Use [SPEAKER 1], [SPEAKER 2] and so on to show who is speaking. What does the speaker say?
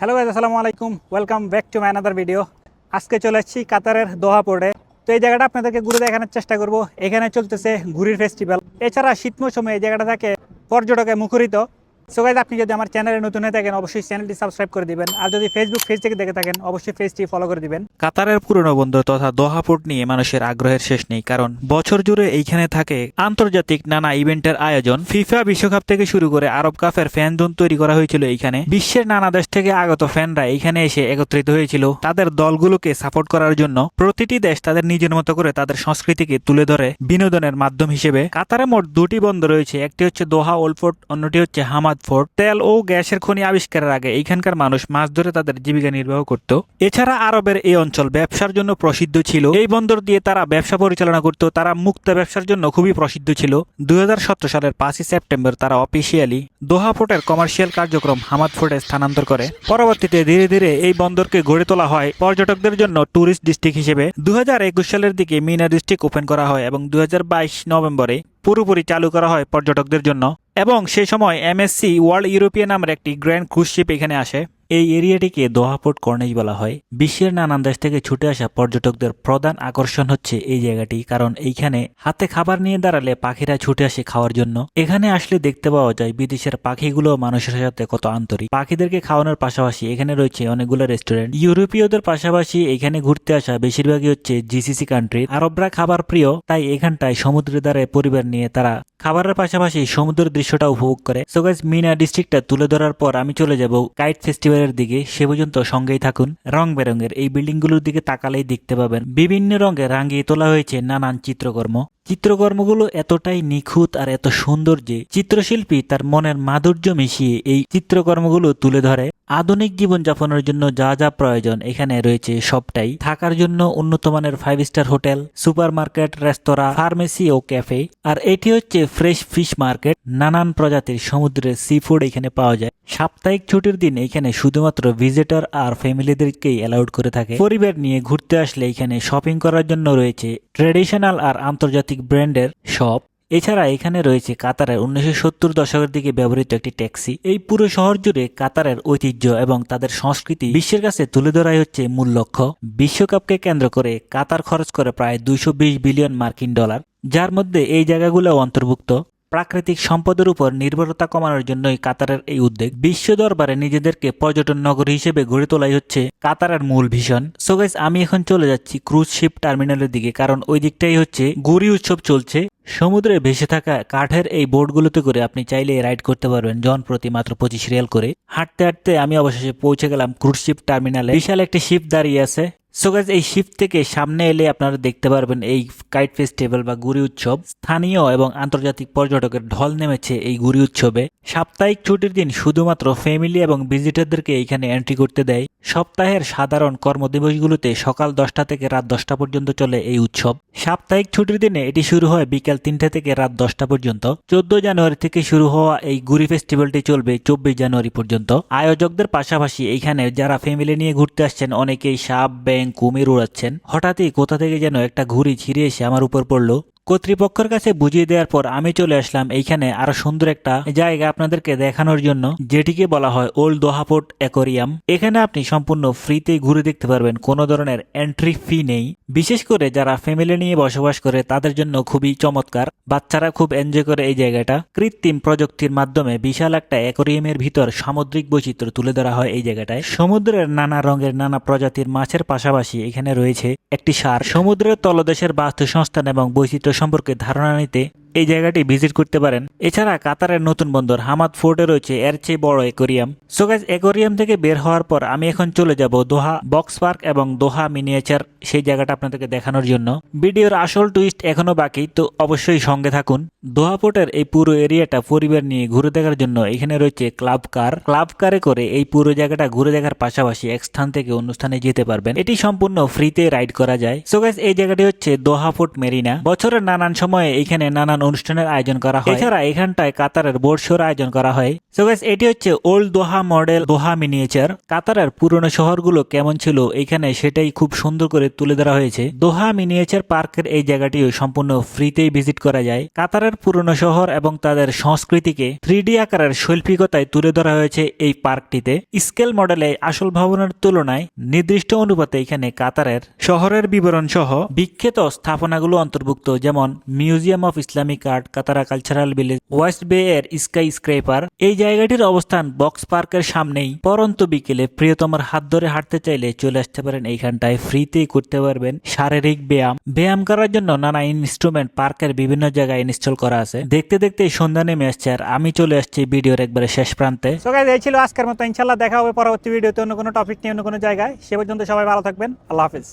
[SPEAKER 1] Hello guys, আসসালামু আলাইকুম। Welcome back to my another video. আজকে চলে এসেছি কাতারের দোহা পোর্টে। তো এই জায়গাটা আপনাদেরকে ঘুরে দেখানোর চেষ্টা করব। এখানে চলতেছে ঘুরির ফেস্টিভ্যাল। এছাড়া শীত মৌসুমে এই জায়গাটা থাকে পর্যটকে মুখরিত। সো গাইজ, আপনি যদি আমার চ্যানেলে নতুন হয়ে থাকেন অবশ্যই চ্যানেলটি সাবস্ক্রাইব করে দিবেন, আর যদি ফেসবুক পেজ থেকে দেখে থাকেন অবশ্যই পেজটি ফলো করে দিবেন।
[SPEAKER 2] কাতারের পুরনো বন্দর তথা দোহা পোর্ট নিয়ে মানুষের আগ্রহের শেষ নেই, কারণ বছর জুড়ে এইখানে থাকে আন্তর্জাতিক নানা ইভেন্টের আয়োজন। ফিফা বিশ্বকাপ থেকে শুরু করে আরব কাপের ফ্যান জোন তৈরি করা হয়েছিল এইখানে। বিশ্বের নানা দেশ থেকে আগত ফ্যানরা এইখানে এসে একত্রিত হয়েছিল তাদের দলগুলোকে সাপোর্ট করার জন্য। প্রতিটি দেশ তাদের নিজের মতো করে তাদের সংস্কৃতিকে তুলে ধরে বিনোদনের মাধ্যম হিসেবে। কাতারে মোট দুটি বন্দর রয়েছে, একটি হচ্ছে দোহা ওল্ড পোর্ট, অন্যটি হচ্ছে হামাদ ফোর্ট। তেল ও গ্যাসের খনি আবিষ্কারের আগে এইখানকার মানুষ মাছ ধরে তাদের জীবিকা নির্বাহ করত। এছাড়া আরবের এই অঞ্চল ব্যবসার জন্য প্রসিদ্ধ ছিল। এই বন্দর দিয়ে তারা ব্যবসা পরিচালনা করত। তারা মুক্ত ব্যবসার জন্য খুবই প্রসিদ্ধ ছিল। 2017 সালের 5 সেপ্টেম্বর তারা অফিসিয়ালি দোহা পোর্টের কমার্শিয়াল কার্যক্রম হামাদ পোর্টে স্থানান্তর করে। পরবর্তীতে ধীরে ধীরে এই বন্দরকে গড়ে তোলা হয় পর্যটকদের জন্য ট্যুরিস্ট ডিস্ট্রিক্ট হিসেবে। 2021 সালের দিকে মিনা ডিস্ট্রিক্ট ওপেন করা হয় এবং 2022 নভেম্বরে পুরোপুরি চালু করা হয় পর্যটকদের জন্য। এবং সেই সময় এমএসসি ওয়ার্ল্ড ইউরোপিয়ান নামের একটি গ্র্যান্ড ক্রুজ শিপ এখানে আসে। এই এরিয়াটিকে দোহা পোর্ট কর্নিশ বলা হয়। বিশ্বের নানান দেশ থেকে ছুটে আসা পর্যটকদের প্রধান আকর্ষণ হচ্ছে এই জায়গাটি, কারণ এইখানে হাতে খাবার নিয়ে দাঁড়ালে পাখিরা ছুটে আসে খাওয়ার জন্য। এখানে আসলে দেখতে পাওয়া যায় বিদেশের পাখিগুলো মানুষের সাথে কত আন্তরিক। পাখিদেরকে খাওয়ানোর পাশাপাশি এখানে রয়েছে অনেকগুলো রেস্টুরেন্ট। ইউরোপীয়দের পাশাপাশি এখানে ঘুরতে আসা বেশিরভাগই হচ্ছে জিসিসি কান্ট্রি। আরবরা খাবার প্রিয়, তাই এখানটায় সমুদ্রের ধারে পরিবার নিয়ে তারা খাবারের পাশাপাশি সমুদ্রের দৃশ্যটা উপভোগ করে। সো গাইস, মিনা ডিস্ট্রিক্টটা তুলে ধরার পর আমি চলে যাব কাইট ফেস্টিভ্যালের দিকে। সে পর্যন্ত সঙ্গেই থাকুন। রং বেরঙের এই বিল্ডিং গুলোর দিকে তাকালেই দেখতে পাবেন বিভিন্ন রঙে রাঙিয়ে তোলা হয়েছে নানান চিত্রকর্ম। চিত্রকর্মগুলো এতটাই নিখুঁত আর এত সুন্দর যে চিত্রশিল্পী তার মনের মাধুর্য মিশিয়ে এই চিত্রকর্মগুলো তুলে ধরে। আধুনিক জীবনযাপনের জন্য যা যা প্রয়োজন এখানে রয়েছে সবটাই। থাকার জন্য উন্নত মানের 5 স্টার হোটেল, সুপারমার্কেট, রেস্তোরাঁ, ফার্মেসি ও ক্যাফে। আর এটি হচ্ছে ফ্রেশ ফিশ মার্কেট। নানান প্রজাতির সমুদ্রের সি ফুড এখানে পাওয়া যায়। সাপ্তাহিক ছুটির দিন এখানে শুধুমাত্র ভিজিটর আর ফ্যামিলিদেরকেই অ্যালাউড করে থাকে। পরিবার নিয়ে ঘুরতে আসলে এখানে শপিং করার জন্য রয়েছে ট্রেডিশনাল আর আন্তর্জাতিক ব্র্যান্ডের শপ। এছাড়া এখানে রয়েছে কাতারের 1970 দশকের দিকে ব্যবহৃত একটি ট্যাক্সি। এই পুরো শহর জুড়ে কাতারের ঐতিহ্য এবং তাদের সংস্কৃতি বিশ্বের কাছে তুলে ধরাই হচ্ছে মূল লক্ষ্য। বিশ্বকাপকে কেন্দ্র করে কাতার খরচ করে প্রায় 220 বিলিয়ন মার্কিন ডলার, যার মধ্যে এই জায়গাগুলো অন্তর্ভুক্ত। প্রাকৃতিক সম্পদের উপর নির্ভরতা কমানোর জন্যই কাতারের এই উদ্যোগ। বিশ্ব দরবারে নিজেদেরকে পর্যটন নগরী হিসেবে গড়ে তোলাই হচ্ছে কাতারের মূল ভিশন। সো গাইস, আমি এখন চলে যাচ্ছি ক্রুজ শিপ টার্মিনালের দিকে, কারণ ওই দিকটাই হচ্ছে ঘুড়ি উৎসব চলছে। সমুদ্রে ভেসে থাকা কাঠের এই বোটগুলোতে করে আপনি চাইলে রাইড করতে পারবেন জন প্রতি মাত্র 25 রিয়াল করে। হাঁটতে হাঁটতে আমি অবশেষে পৌঁছে গেলাম ক্রুজ শিপ টার্মিনালে। বিশাল একটি শিপ দাঁড়িয়ে আছে। সো গাইস, এই শিপ থেকে সামনে এলে আপনারা দেখতে পারবেন এই কাইট ফেস্টিভ্যাল বা ঘুড়ি উৎসব। স্থানীয় এবং আন্তর্জাতিক পর্যটকের ঢল নেমেছে এই ঘুড়ি উৎসবে। সাপ্তাহিক ছুটির দিন শুধুমাত্র ফ্যামিলি এবং ভিজিটরদেরকে এখানে এন্ট্রি করতে দেয়। সপ্তাহের সাধারণ কর্মদিবসগুলোতে সকাল 10টা থেকে রাত 10টা পর্যন্ত চলে এই উৎসব। সাপ্তাহিক ছুটির দিনে এটি শুরু হয় বিকাল 3টা থেকে রাত 10টা পর্যন্ত। 14 জানুয়ারি থেকে শুরু হওয়া এই ঘুড়ি ফেস্টিভ্যালটি চলবে 24 জানুয়ারি পর্যন্ত। আয়োজকদের পাশাপাশি এইখানে যারা ফ্যামিলি নিয়ে ঘুরতে আসছেন অনেকেই সাপ, ব্যাঙ, কুমির উড়াচ্ছেন। হঠাৎই কোথা থেকে যেন একটা ঘুড়ি ছিঁড়ে এসে আমার উপর পড়লো। কর্তৃপক্ষের কাছে বুঝিয়ে দেওয়ার পর আমি চলে আসলাম এইখানে আরো সুন্দর একটা জায়গা আপনাদেরকে দেখানোর জন্য, যেটিকে বলা হয় ওল্ড দোহা পোর্ট অ্যাকোয়ারিয়াম। এখানে আপনি সম্পূর্ণ ফ্রিতে ঘুরে দেখতে পারবেন, কোনো ধরনের এন্ট্রি ফি নেই। বিশেষ করে যারা ফ্যামিলি নিয়ে বসবাস করে তাদের জন্য খুবই চমৎকার। বাচ্চারা খুব এনজয় করে এই জায়গাটা। কৃত্রিম প্রযুক্তির মাধ্যমে বিশাল একটা অ্যাকোয়ারিয়ামের ভিতর সামুদ্রিক বৈচিত্র্য তুলে ধরা হয় এই জায়গাটায়। সমুদ্রের নানা রঙের নানা প্রজাতির মাছের পাশাপাশি এখানে রয়েছে একটি সার। সমুদ্রের তলদেশের বাস্তুসংস্থান এবং বৈচিত্র্য সম্পর্কে ধারণা নিতে এই জায়গাটি ভিজিট করতে পারেন। এছাড়া কাতারের নতুন বন্দর হামাদ ফোর্টে রয়েছে এর চেয়ে বড় অ্যাকোয়ারিয়াম। সো গাইস, অ্যাকোয়ারিয়াম থেকে বের হওয়ার পর আমি এখন চলে যাব দোহা বক্স পার্ক এবং দোহা মিনিয়েচার, সেই জায়গাটা আপনাদেরকে দেখানোর জন্য। ভিডিওর আসল টুইস্ট এখনো বাকি, তো অবশ্যই সঙ্গে থাকুন। দোহা পোর্টের এই পুরো এরিয়াটা পরিবার নিয়ে ঘুরে দেখার জন্য এখানে রয়েছে ক্লাব কার। ক্লাব কারে করে এই পুরো জায়গাটা ঘুরে দেখার পাশাপাশি এক স্থান থেকে অন্য স্থানে যেতে পারবেন। এটি সম্পূর্ণ ফ্রিতে রাইড করা যায়। সো গাইস, এই জায়গাটি হচ্ছে দোহা পোর্ট মেরিনা। বছরের নানান সময়ে এখানে নানান অনুষ্ঠানের আয়োজন করা হয়। এছাড়া এখানটায় কাতারের বোর্ড শোর আয়োজন করা হয়। সো গাইস, এটি হচ্ছে ওল্ড দোহা মডেল দোহা মিনিয়েচার। কাতারের পুরনো শহরগুলো কেমন ছিল এখানে সেটাই খুব সুন্দর করে তুলে ধরা হয়েছে। দোহা মিনিয়েচার পার্কের এই জায়গাটিও সম্পূর্ণ ফ্রিতেই ভিজিট করা যায়। কাতারের পুরনো শহর এবং তাদের সংস্কৃতিকে 3D আকারের শৈল্পিকতায় তুলে ধরা হয়েছে এই পার্কটিতে। স্কেল মডেলে আসল ভবনের তুলনায় নির্দিষ্ট অনুপাতে এখানে কাতারের শহরের বিবরণ সহ বিখ্যাত স্থাপনাগুলো অন্তর্ভুক্ত, যেমন museum of Islamic art, Katara cultural village, West বে এর স্কাই স্ক্রেপার। এই জায়গাটির অবস্থান বক্স পার্কের সামনেই। পরন্ত বিকেলে প্রিয়তমার হাত ধরে হাঁটতে চাইলে চলে আসতে পারেন এইখানটায়। ফ্রিতেই করতে পারবেন শারীরিক ব্যায়াম করার জন্য নানা ইনস্ট্রুমেন্ট পার্কের বিভিন্ন জায়গায় ইনস্টল করা আছে। দেখতে দেখতে সন্ধ্যা নেমে আসছে আর আমি চলে আসছি ভিডিওর একবারে শেষ প্রান্তে।
[SPEAKER 1] সো গাইস, এই ছিল আজকের মতো। ইনশাআল্লাহ দেখা হবে পরবর্তী ভিডিওতে অন্য কোনো টপিক নিয়ে অন্য কোনো জায়গায়। সে পর্যন্ত সবাই ভালো থাকবেন। আল্লাহ হাফেজ।